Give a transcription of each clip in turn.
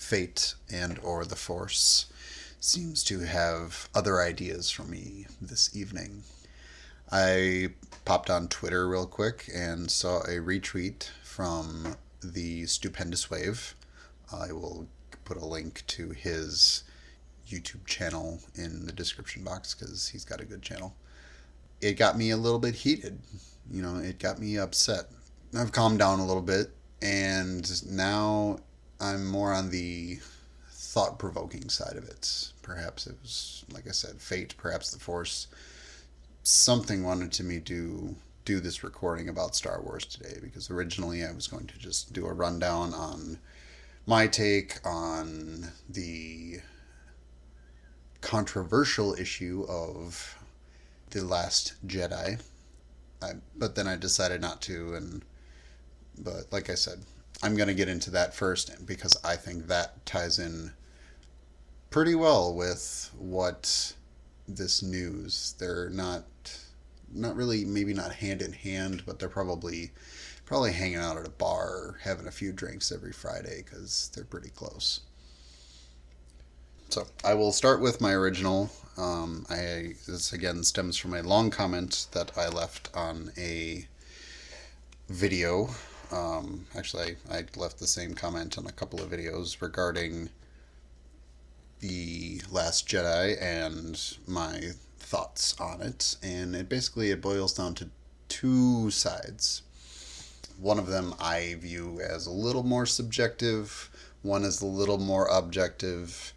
fate and or the Force seems to have other ideas for me this evening. I popped on Twitter real quick and saw a retweet from the Stupendous Wave. I will put a link to his YouTube channel in the description box because he's got a good channel. It got me a little bit heated. It got me upset. I've calmed down a little bit, and now I'm more on the thought-provoking side of it. Perhaps it was, like I said, fate, perhaps the Force. Something wanted to me to do this recording about Star Wars today, because originally I was going to just do a rundown on my take on the controversial issue of The Last Jedi. But then I decided not to, but like I said, I'm going to get into that first because I think that ties in pretty well with what this news. They're not really, maybe not hand in hand, but they're probably hanging out at a bar, having a few drinks every Friday because they're pretty close. So I will start with my original. This again stems from a long comment that I left on a video. Actually, I left the same comment on a couple of videos regarding The Last Jedi and my thoughts on it. And it boils down to two sides. One of them I view as a little more subjective. One is a little more objective.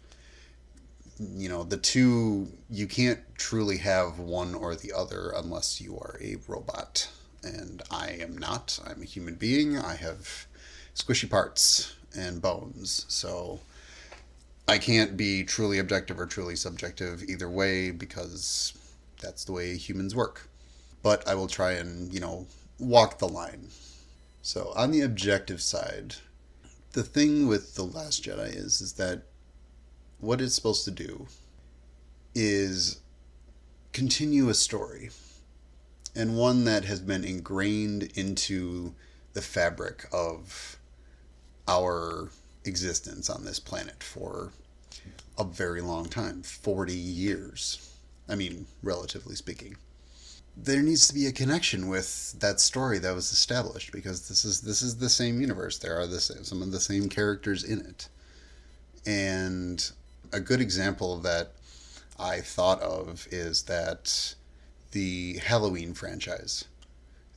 The two, you can't truly have one or the other unless you are a robot. And I am not. I'm a human being. I have squishy parts and bones. So I can't be truly objective or truly subjective either way because that's the way humans work. But I will try and, walk the line. So on the objective side, the thing with The Last Jedi is that what it's supposed to do is continue a story, and one that has been ingrained into the fabric of our existence on this planet for a very long time, 40 years. I mean, relatively speaking. There needs to be a connection with that story that was established because this is the same universe. There are some of the same characters in it. And a good example of that I thought of is that the Halloween franchise,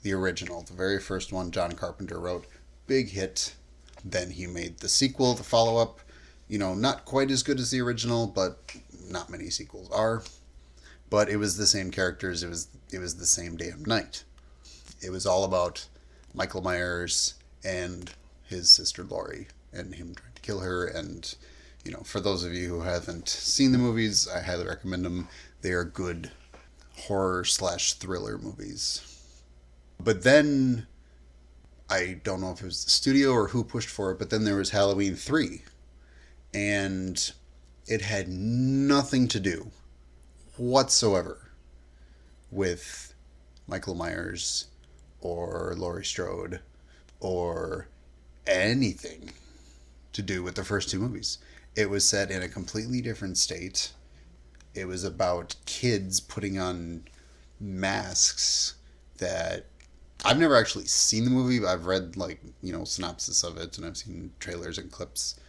the original, the very first one John Carpenter wrote, big hit. Then he made the sequel, the follow-up, not quite as good as the original, but not many sequels are. But it was the same characters, it was the same damn night. It was all about Michael Myers and his sister Laurie and him trying to kill her. And for those of you who haven't seen the movies, I highly recommend them. They are good horror/thriller movies. But then, I don't know if it was the studio or who pushed for it, but then there was Halloween 3. And it had nothing to do whatsoever with Michael Myers or Laurie Strode or anything to do with the first two movies. It was set in a completely different state. It was about kids putting on masks that I've never actually seen the movie, but I've read synopsis of it and I've seen trailers and clips.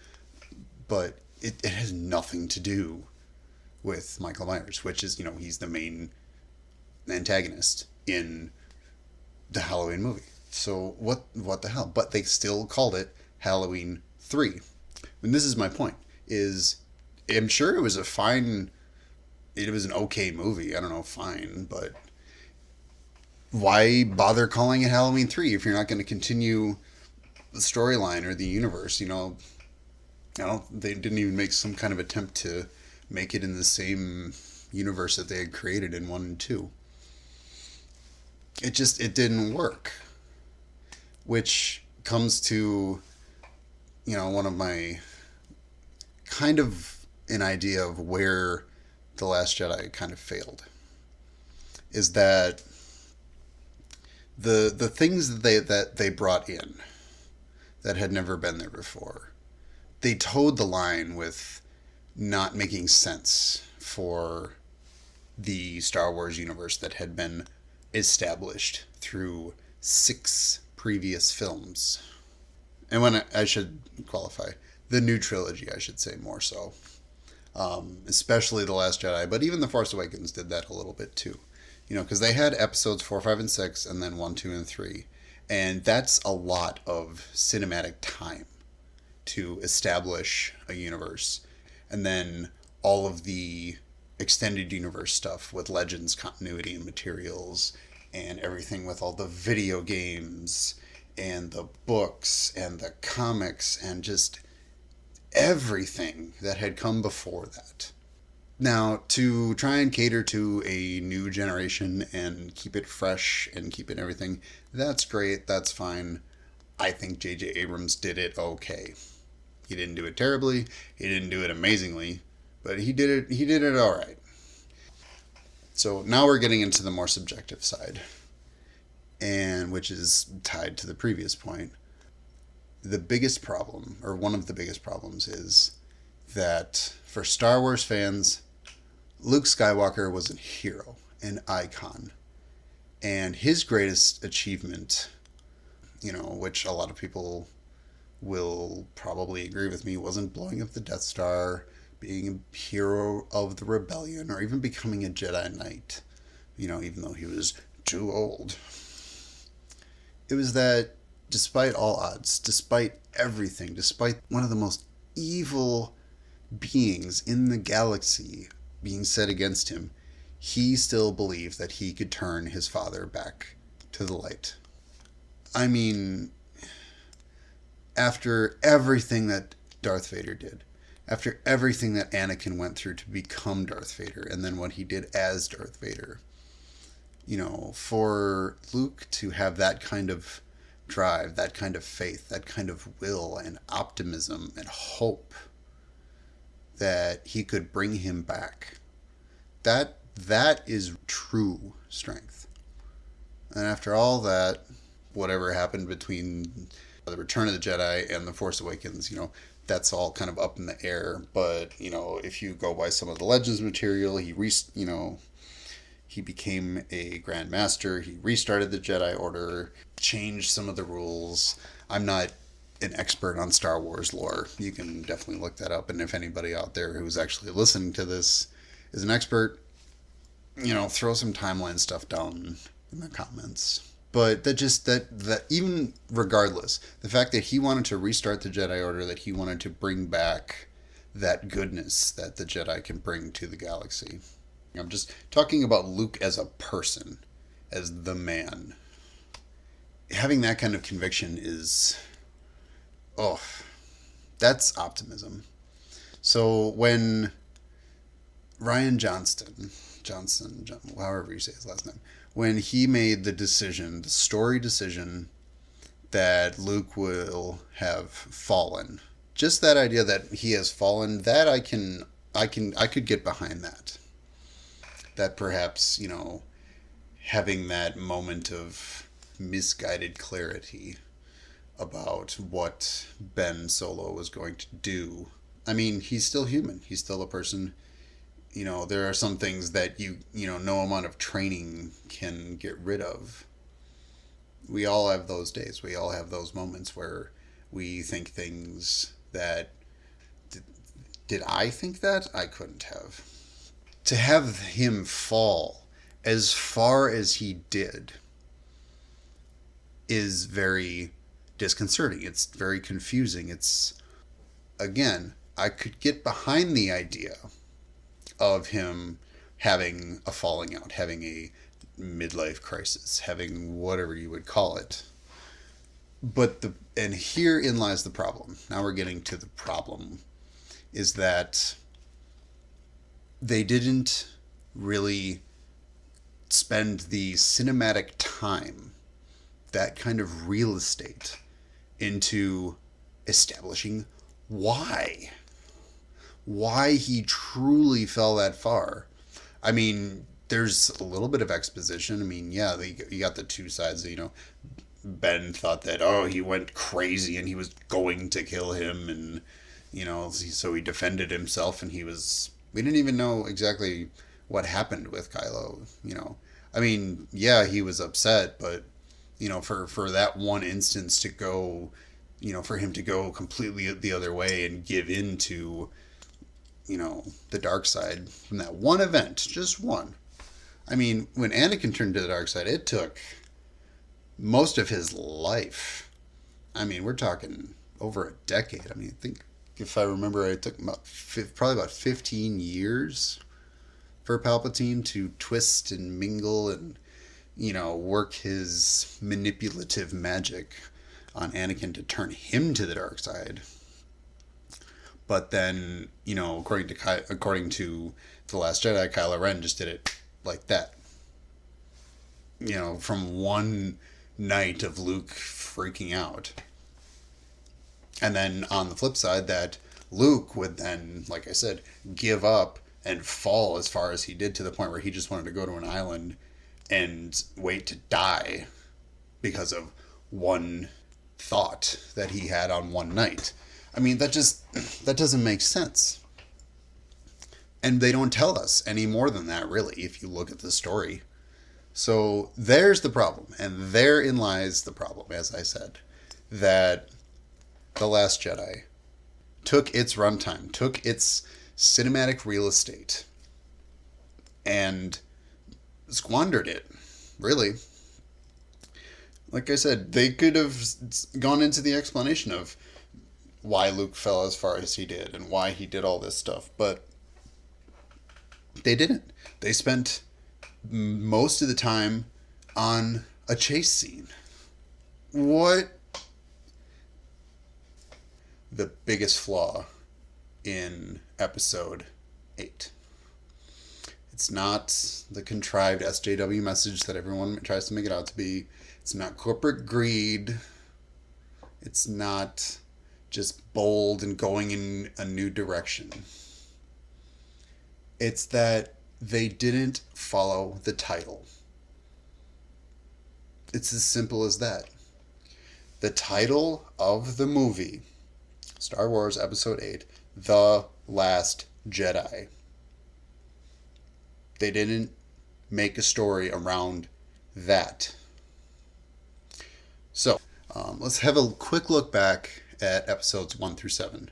But it has nothing to do with Michael Myers, which is, he's the main antagonist in the Halloween movie. So what the hell? But they still called it Halloween 3. And this is my point, is I'm sure it was an okay movie. I don't know, fine, but why bother calling it Halloween 3 if you're not going to continue the storyline or the universe? They didn't even make some kind of attempt to make it in the same universe that they had created in 1 and 2. It didn't work. Which comes to, one of my kind of an idea of where The Last Jedi kind of failed. Is that the things that they brought in that had never been there before, they towed the line with not making sense for the Star Wars universe that had been established through 6 previous films. And when I should qualify, the new trilogy, I should say more so. Especially The Last Jedi, but even The Force Awakens did that a little bit too. Because they had episodes 4, 5, and 6, and then 1, 2, and 3. And that's a lot of cinematic time to establish a universe. And then all of the extended universe stuff with Legends continuity and materials and everything with all the video games and the books and the comics and just everything that had come before that. Now, to try and cater to a new generation and keep it fresh and keep it everything, that's great, that's fine. I think J.J. Abrams did it okay. He didn't do it terribly, he didn't do it amazingly, but he did it all right. So now we're getting into the more subjective side, and which is tied to the previous point. The biggest problem, or one of the biggest problems, is that for Star Wars fans, Luke Skywalker was a hero, an icon. And his greatest achievement, which a lot of people will probably agree with me, wasn't blowing up the Death Star, being a hero of the rebellion, or even becoming a Jedi Knight, even though he was too old. It was that despite all odds, despite everything, despite one of the most evil beings in the galaxy being set against him, he still believed that he could turn his father back to the light. I mean, after everything that Darth Vader did, after everything that Anakin went through to become Darth Vader, and then what he did as Darth Vader, for Luke to have that kind of drive, that kind of faith, that kind of will and optimism and hope that he could bring him back, that is true strength. And after all that, whatever happened between the Return of the Jedi and the Force Awakens, that's all kind of up in the air. But if you go by some of the Legends material, he became a Grand Master. He restarted the Jedi Order, changed some of the rules. I'm not an expert on Star Wars lore. You can definitely look that up. And if anybody out there who's actually listening to this is an expert, throw some timeline stuff down in the comments. But that even regardless, the fact that he wanted to restart the Jedi Order, that he wanted to bring back that goodness that the Jedi can bring to the galaxy. I'm just talking about Luke as a person, as the man. Having that kind of conviction is, that's optimism. So when Ryan Johnson, however you say his last name, when he made the story decision that Luke will have fallen, just that idea that he has fallen, that I could get behind that. That perhaps, having that moment of misguided clarity about what Ben Solo was going to do. I mean, he's still human. He's still a person. There are some things that no amount of training can get rid of. We all have those days. We all have those moments where we think things that, did I think that? I couldn't have. To have him fall as far as he did is very disconcerting. It's very confusing. It's, again, I could get behind the idea of him having a falling out, having a midlife crisis, having whatever you would call it. And herein lies the problem. Now we're getting to the problem, is that they didn't really spend the cinematic time, that kind of real estate, into establishing why he truly fell that far. I mean, there's a little bit of exposition. I mean, yeah, you got the two sides. Ben thought that, he went crazy and he was going to kill him, and So he defended himself, and we didn't even know exactly what happened with Kylo. I mean, yeah, he was upset, but for that one instance to go, for him to go completely the other way and give in to, the dark side from that one event, just one. I mean, when Anakin turned to the dark side, it took most of his life. I mean, we're talking over a decade. I mean, I think if I remember, it took probably about 15 years for Palpatine to twist and mingle and, work his manipulative magic on Anakin to turn him to the dark side. But then, according to The Last Jedi, Kylo Ren just did it like that. From one night of Luke freaking out. And then on the flip side, that Luke would then, like I said, give up and fall as far as he did, to the point where he just wanted to go to an island and wait to die because of one thought that he had on one night. I mean, that doesn't make sense. And they don't tell us any more than that, really, if you look at the story. So there's the problem, and therein lies the problem, as I said, that The Last Jedi took its runtime, took its cinematic real estate, and squandered it, really. Like I said, they could have gone into the explanation of why Luke fell as far as he did and why he did all this stuff, but they didn't. They spent most of the time on a chase scene. What? The biggest flaw in episode 8. It's not the contrived SJW message that everyone tries to make it out to be. It's not corporate greed. It's not just bold and going in a new direction. It's that they didn't follow the title. It's as simple as that. The title of the movie, Star Wars Episode 8, The Last Jedi. They didn't make a story around that. So, let's have a quick look back at episodes 1 through 7.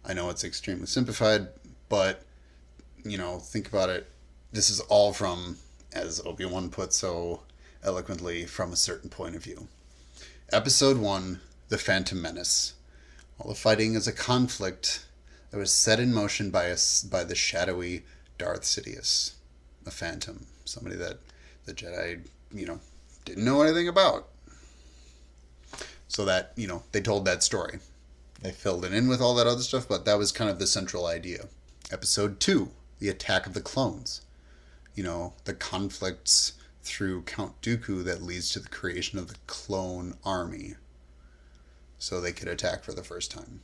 I know it's extremely simplified, but, think about it. This is all from, as Obi-Wan put so eloquently, from a certain point of view. Episode 1, The Phantom Menace. All the fighting is a conflict that was set in motion by the shadowy Darth Sidious, a phantom, somebody that the Jedi, didn't know anything about. So that, they told that story. They filled it in with all that other stuff, but that was kind of the central idea. Episode 2, The Attack of the Clones. The conflicts through Count Dooku that leads to the creation of the clone army, so they could attack for the first time.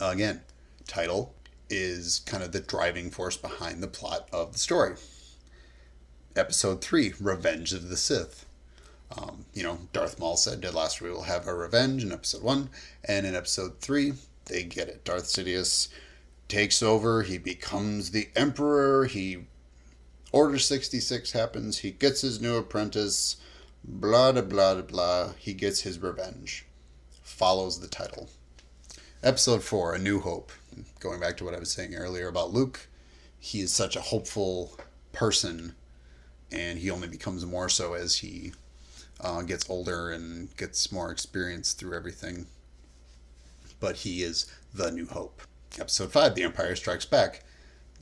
Again, title is kind of the driving force behind the plot of the story. Episode 3, Revenge of the Sith. Darth Maul said, "At last we will have our revenge," in episode 1, and in episode 3, they get it. Darth Sidious takes over, he becomes the Emperor, Order 66 happens, he gets his new apprentice, blah, blah, blah, blah, he gets his revenge. Follows the title. Episode 4, A New Hope. Going back to what I was saying earlier about Luke, he is such a hopeful person, and he only becomes more so as he gets older and gets more experience through everything. But he is the New Hope. Episode 5, The Empire Strikes Back.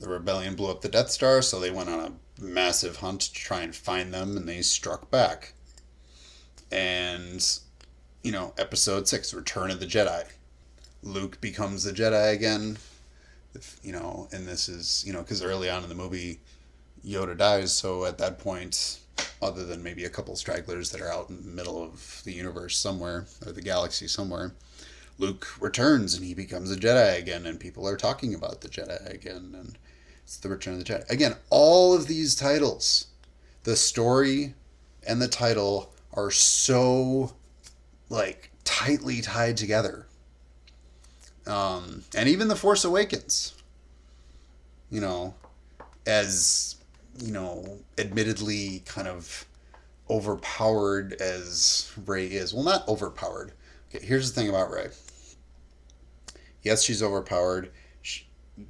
The rebellion blew up the Death Star, so they went on a massive hunt to try and find them, and they struck back. And, episode 6, Return of the Jedi. Luke becomes the Jedi again, and this is, because early on in the movie, Yoda dies, so at that point, other than maybe a couple stragglers that are out in the middle of the universe somewhere, or the galaxy somewhere, Luke returns and he becomes a Jedi again, and people are talking about the Jedi again, and it's the Return of the Jedi. Again, all of these titles, the story and the title are so, tightly tied together. And even The Force Awakens, you know, as, admittedly kind of overpowered as Rey is. Well, not overpowered. Okay, here's the thing about Rey. Yes, she's overpowered.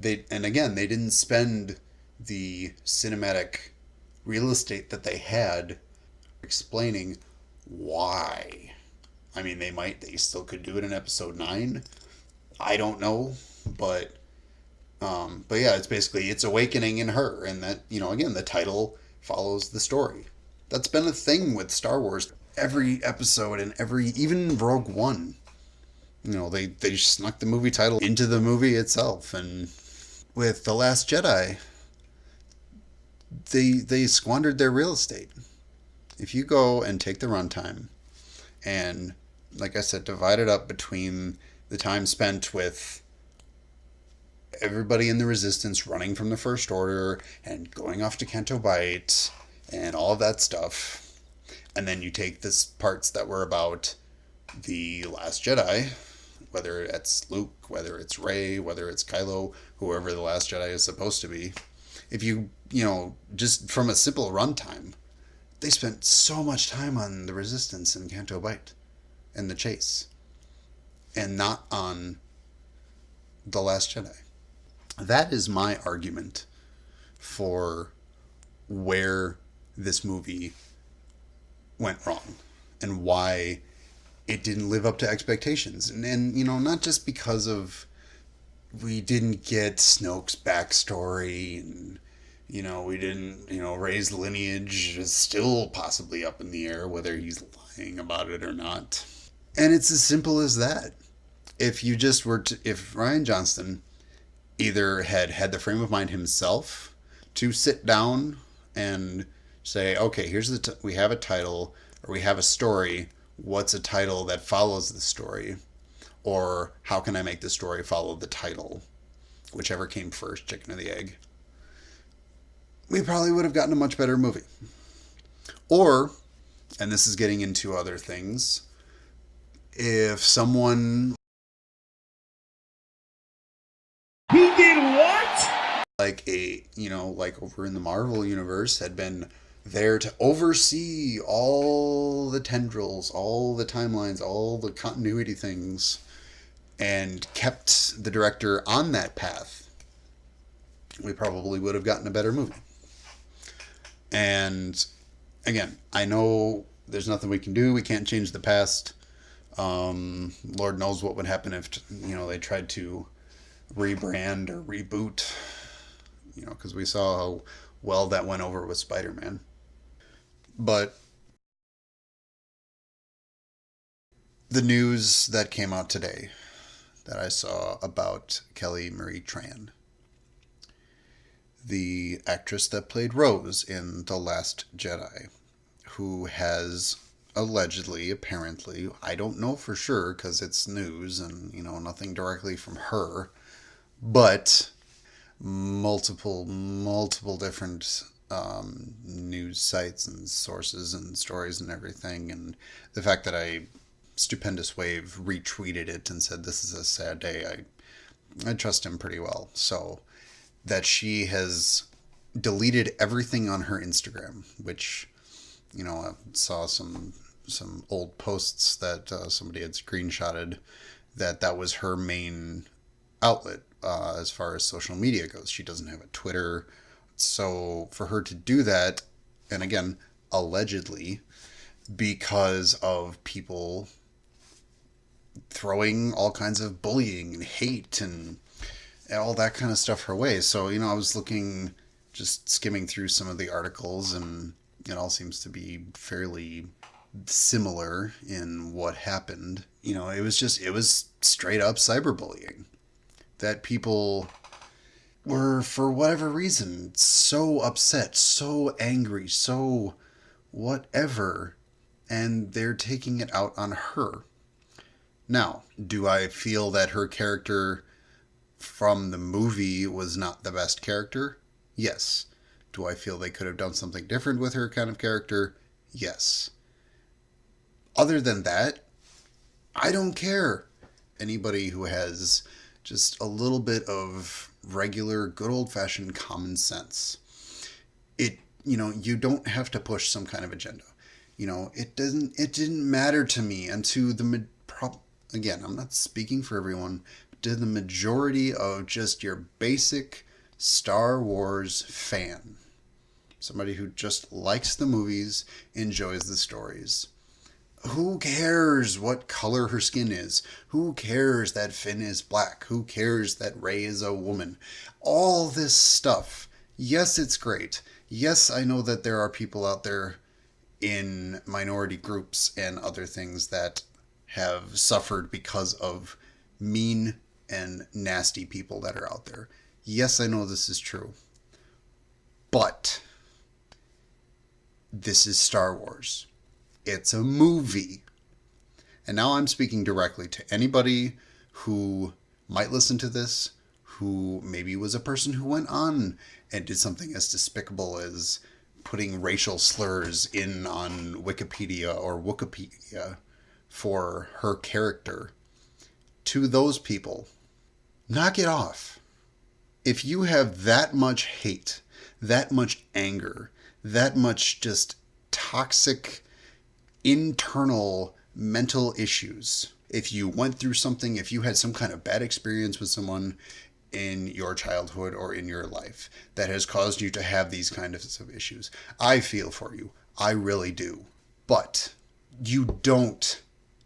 And again, they didn't spend the cinematic real estate that they had explaining why. I mean, they still could do it in episode 9. I don't know, but yeah, it's awakening in her, and that, again, the title follows the story. That's been a thing with Star Wars. Every episode and even Rogue One, they snuck the movie title into the movie itself. And with The Last Jedi, they squandered their real estate. If you go and take the runtime and, like I said, divide it up between the time spent with everybody in the Resistance running from the First Order and going off to Canto Bight and all of that stuff, and then you take the parts that were about The Last Jedi, whether it's Luke, whether it's Rey, whether it's Kylo, whoever The Last Jedi is supposed to be. If you, just from a simple runtime, they spent so much time on the Resistance and Canto Bight and the chase, and not on The Last Jedi. That is my argument for where this movie went wrong and why it didn't live up to expectations. And not just because of we didn't get Snoke's backstory, and we didn't, Rey's lineage is still possibly up in the air whether he's lying about it or not. And it's as simple as that. If Rian Johnston either had the frame of mind himself to sit down and say, okay, we have a title, or we have a story. What's a title that follows the story? Or how can I make the story follow the title? Whichever came first, chicken or the egg. We probably would have gotten a much better movie. Or, and this is getting into other things, if someone He did what? like over in the Marvel universe, had been there to oversee all the tendrils, all the timelines, all the continuity things, and kept the director on that path, we probably would have gotten a better movie. And again, I know there's nothing we can do. We can't change the past. Lord knows what would happen if, they tried to rebrand or reboot, because we saw how well that went over with Spider-Man. But the news that came out today that I saw about Kelly Marie Tran, the actress that played Rose in The Last Jedi, who has allegedly, apparently, I don't know for sure because it's news and, nothing directly from her, but multiple different news sites and sources and stories and everything, and the fact that Stupendous Wave retweeted it and said this is a sad day, I trust him pretty well. So that she has deleted everything on her Instagram, which, I saw some old posts that somebody had screenshotted, that was her main outlet as far as social media goes. She doesn't have a Twitter. So for her to do that, and again, allegedly, because of people throwing all kinds of bullying and hate and all that kind of stuff her way. So, I was just skimming through some of the articles, and it all seems to be fairly similar in what happened. It was straight up cyberbullying. That people were, for whatever reason, so upset, so angry, so whatever, and they're taking it out on her. Now, do I feel that her character from the movie was not the best character? Yes. Do I feel they could have done something different with her kind of character? Yes. Other than that, I don't care. Anybody who has Just a little bit of regular, good old-fashioned common sense. You don't have to push some kind of agenda. It didn't matter to me and to again, I'm not speaking for everyone, but to the majority of just your basic Star Wars fan. Somebody who just likes the movies, enjoys the stories. Who cares what color her skin is? Who cares that Finn is black? Who cares that Rey is a woman? All this stuff. Yes, it's great. Yes, I know that there are people out there in minority groups and other things that have suffered because of mean and nasty people that are out there. Yes, I know this is true. But this is Star Wars. It's a movie. And now I'm speaking directly to anybody who might listen to this, who maybe was a person who went on and did something as despicable as putting racial slurs in on Wikipedia or Wikipedia for her character. To those people, knock it off. If you have that much hate, that much anger, that much just toxic internal mental issues, if you went through something, if you had some kind of bad experience with someone in your childhood or in your life that has caused you to have these kinds of issues, I feel for you. I really do. But you don't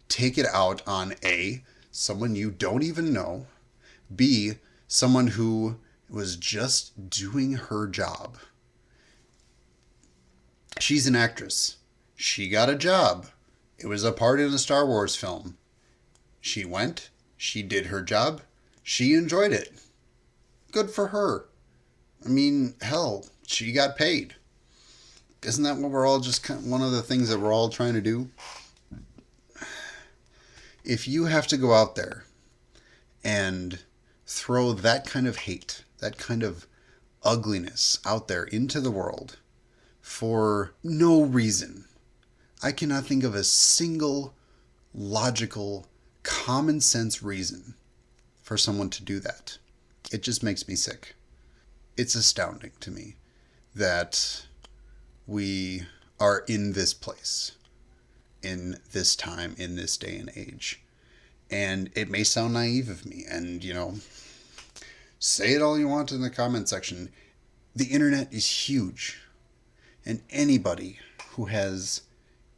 take it out on A, someone you don't even know, B, someone who was just doing her job. She's an actress. She got a job. It was a part in a Star Wars film. She went. She did her job. She enjoyed it. Good for her. I mean, hell, she got paid. Isn't that what we're all just one of the things that we're all trying to do? If you have to go out there and throw that kind of hate, that kind of ugliness out there into the world for no reason, I cannot think of a single logical, common sense reason for someone to do that. It just makes me sick. It's astounding to me that we are in this place, in this time, in this day and age. And it may sound naive of me, and say it all you want in the comment section. The internet is huge. And anybody who has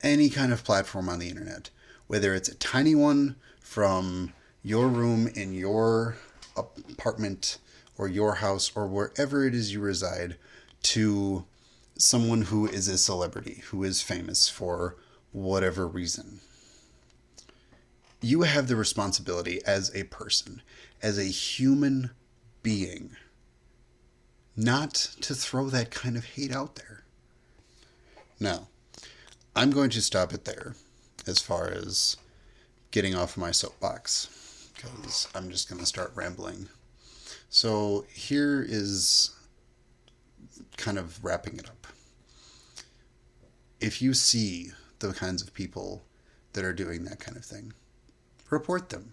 any kind of platform on the internet, whether it's a tiny one from your room in your apartment or your house or wherever it is you reside, to someone who is a celebrity, who is famous for whatever reason, you have the responsibility as a person, as a human being, not to throw that kind of hate out there. Now, I'm going to stop it there as far as getting off my soapbox, because I'm just going to start rambling. So here is kind of wrapping it up. If you see the kinds of people that are doing that kind of thing, report them.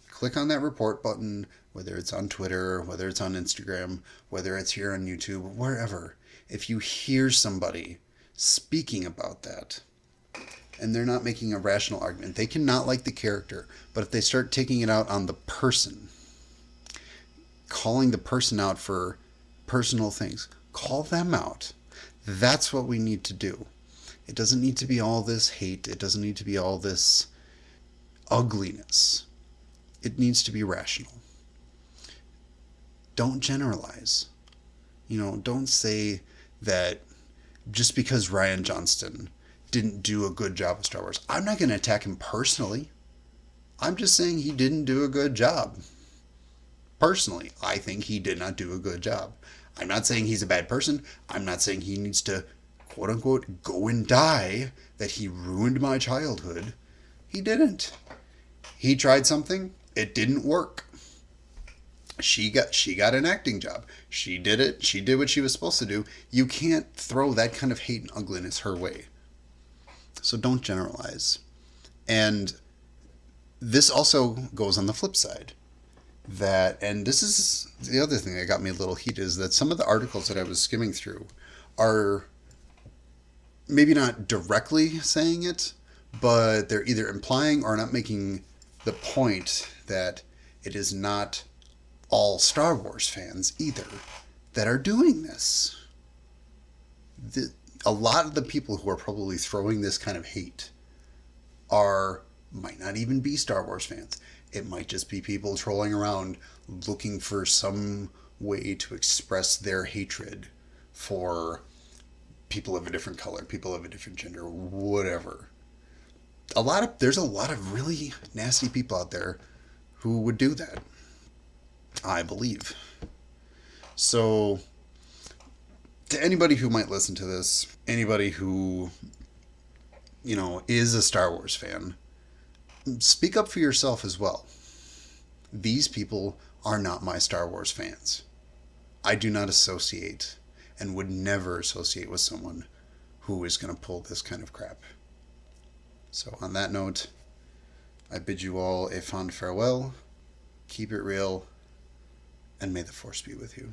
Click on that report button, whether it's on Twitter, whether it's on Instagram, whether it's here on YouTube, wherever. If you hear somebody speaking about that and they're not making a rational argument, they cannot like the character, but if they start taking it out on the person, calling the person out for personal things, call them out. That's what we need to do. It doesn't need to be all this hate. It doesn't need to be all this ugliness. It needs to be rational. Don't generalize. Don't say that just because Rian Johnston didn't do a good job with Star Wars. I'm not going to attack him personally. I'm just saying he didn't do a good job. Personally, I think he did not do a good job. I'm not saying he's a bad person. I'm not saying he needs to, quote unquote, go and die, that he ruined my childhood. He didn't. He tried something. It didn't work. She got an acting job. She did it. She did what she was supposed to do. You can't throw that kind of hate and ugliness her way. So don't generalize. And this also goes on the flip side. that, and this is the other thing that got me a little heated, is that some of the articles that I was skimming through are maybe not directly saying it, but they're either implying or not making the point that it is not all Star Wars fans either that are doing this. A lot of the people who are probably throwing this kind of hate might not even be Star Wars fans. It might just be people trolling around looking for some way to express their hatred for people of a different color, people of a different gender, whatever. There's a lot of really nasty people out there who would do that, I believe. So, to anybody who might listen to this, anybody who, is a Star Wars fan, speak up for yourself as well. These people are not my Star Wars fans. I do not associate and would never associate with someone who is going to pull this kind of crap. So on that note, I bid you all a fond farewell, keep it real, and may the Force be with you.